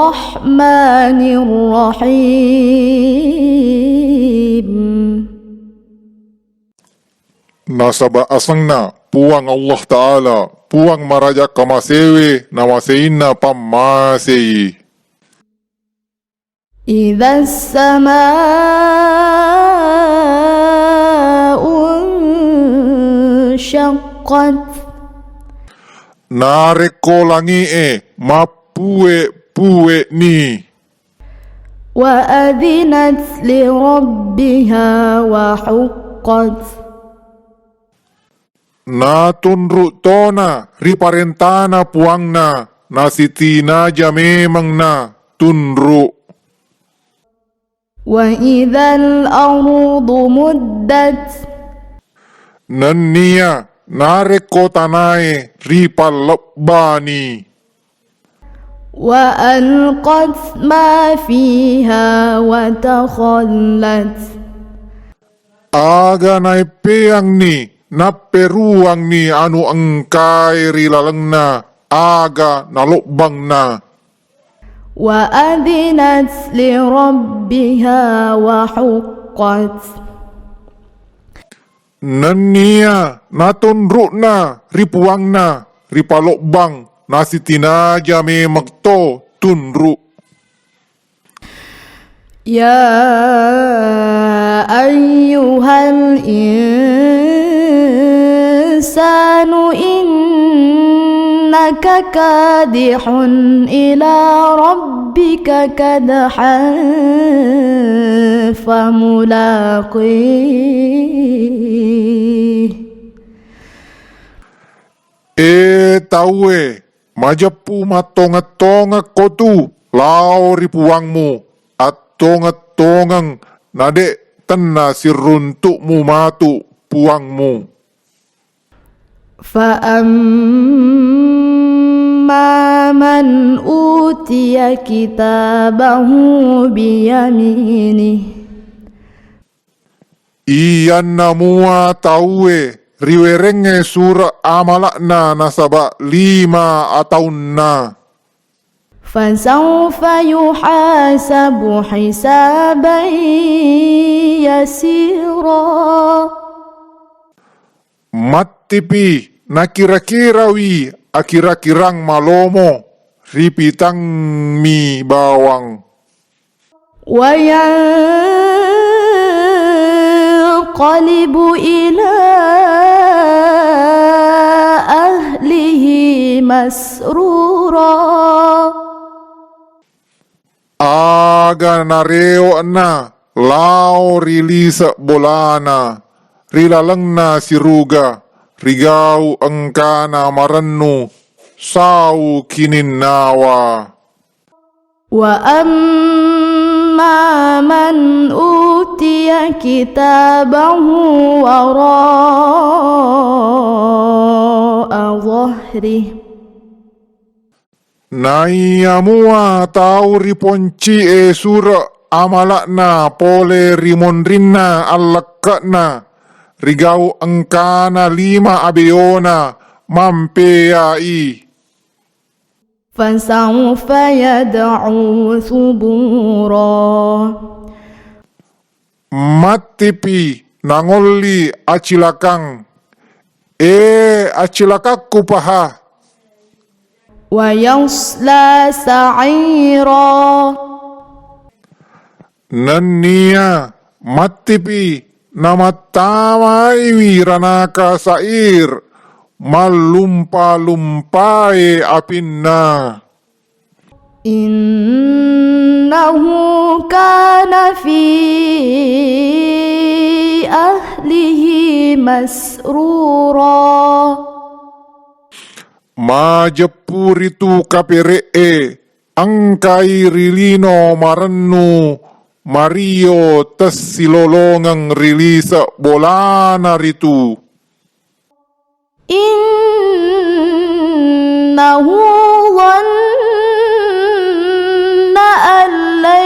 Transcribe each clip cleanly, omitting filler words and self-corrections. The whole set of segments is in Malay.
الرحمن الرحيم. Nasaba asangna puang Allah Ta'ala, puang maraja kamasewe namaseina pamaseyi. إذا السماء انشقت Nareko langi mapue ni. وأذنت لربها وحقت Natunru tona riparentana puangna, nasitina ja memang na tunru. وإذا الأرض مدت Nania nareko tanae ripalebani. وألقت ما فيها وتخلت Aga naipeang ni, naperuang ni anu angkai rilaleng na, aga nalokbang na. وأذنت لربها وحقت Nania natunru na, ripuang na, ripalokbang, nasitina jame magto tunru. يا أيها الإنسان إنك كادح إلى ربك كدحا فملاقيه. Tawe, majapu matonga-tonga kotu, lao ripuangmu, at tonga-tongang nade tena siruntukmu matu puangmu. فأما من أوتي كتابه بيمينه Iyan na mua tawe, riwerenge surah amalakna nasaba 5 ataun na. فسوف يحاسب حسابا يسيرا Matipi nakira-kirawi akira-kirang malomo, ripitang mi bawang. وينقلب إلى أهله مسرورا Aga nareo na, lao rilisa bolana, rilaleng na siruga, rigau engkana marennu, sau kininawa. وأما من أوتي كتابه وراء ظهره Naiyamua tau riponci surah amalakna pole rimonrinna allakakna, rigau engkana 5 abeona mampeai. فسوف يدعو ثبورا Matipi nangoli acilakang, acilakakku paha. ويصلى سعيرا Nania matipi namatamai wiranaka sair, malumpa-lumpai apinna. إنه كان في أهله مسرورا Majepuritu kaperee, angkai rilino marennu, Mario tes silolongang rilisa bolana ritu. إنه ظن أن لن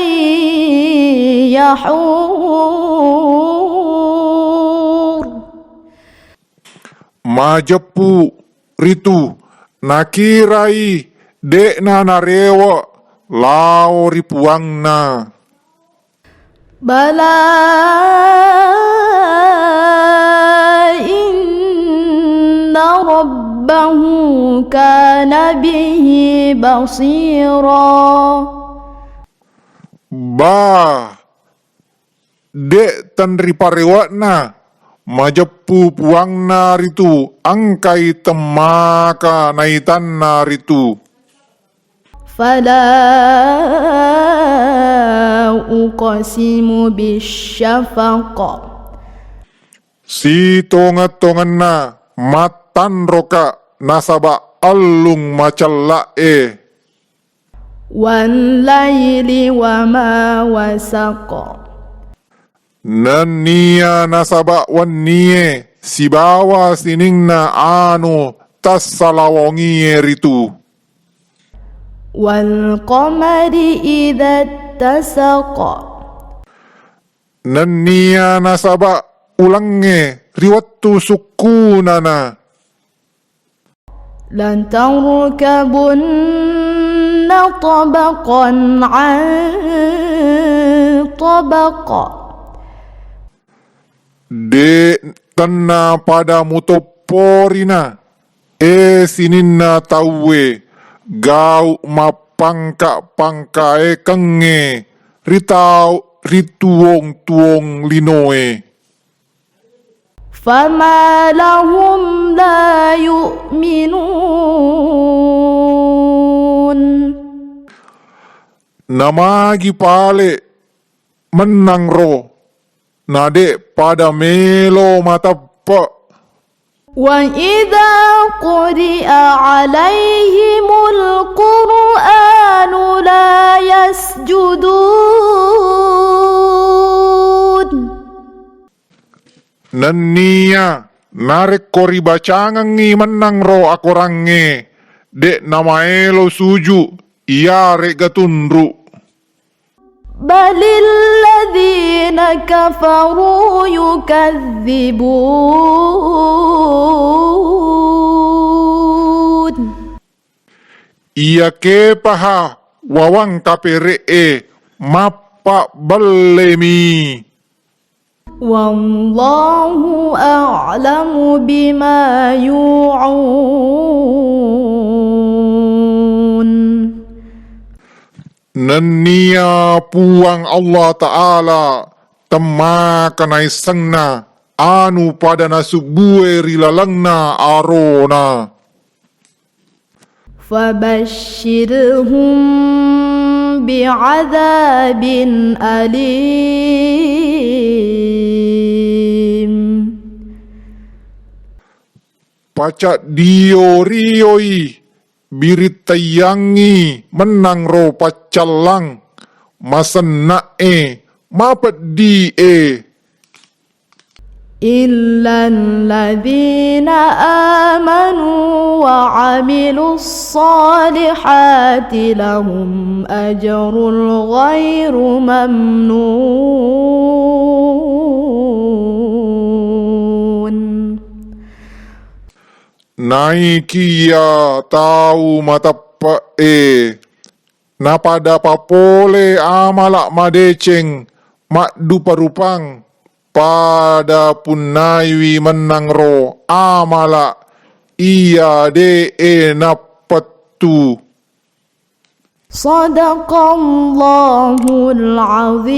يحور Majepu ritu nakirai dekna narewa lao ripuangna. Bala inna rabbahu kana bihi basira. Ba dek tanri parewakna majepu puangna ritu angkai temaka naitanna ritu. Fala uqasimu bisyafaq. Si tongat-tonganna matan roka nasaba allung macalae. Wal laili wa ma wasaq. Nania nasaba wannie si bawa siningna anu tas salawongie ritu. Wal qamari idza tasaq. Nania nasaba ulange riwattu sukunana. Lan tarkabunna tabaqan an tabaq. De tanna pada mutoporina sininna tawe gau mapangka pangkae kenge ritau rituong tuong linoe. Fama lahum la yu'minun. Namagi pale menang ro nade pada melo matappa. Wa idza quri'a 'alaihimul Qur'anu la yasjudun. Nania narek kori bacangangi menang ro akorange dek namaelo suju iya rek gatundru. Balil ladzina kafaru yukadzibun. Iya kepaha wawang kaperee mappa ballemi. Wallahu a'lamu bima yu'un. Nania puang Allah Ta'ala temakanai sengna anu pada nasubue rilalangna arona. Fabashshirhum bi'adzabin alim. Pacak diorioi biritayangi menang ro pacalang masenae mapet die. Illa alladhina amanu wa 'amilus salihati lahum ajrun ghairu mamnun. Naikia tahu matapae napada papole amalak madeceng makdu parupang pada punaiwi menang ro amala iya de napatu. Sadaqallahul azim.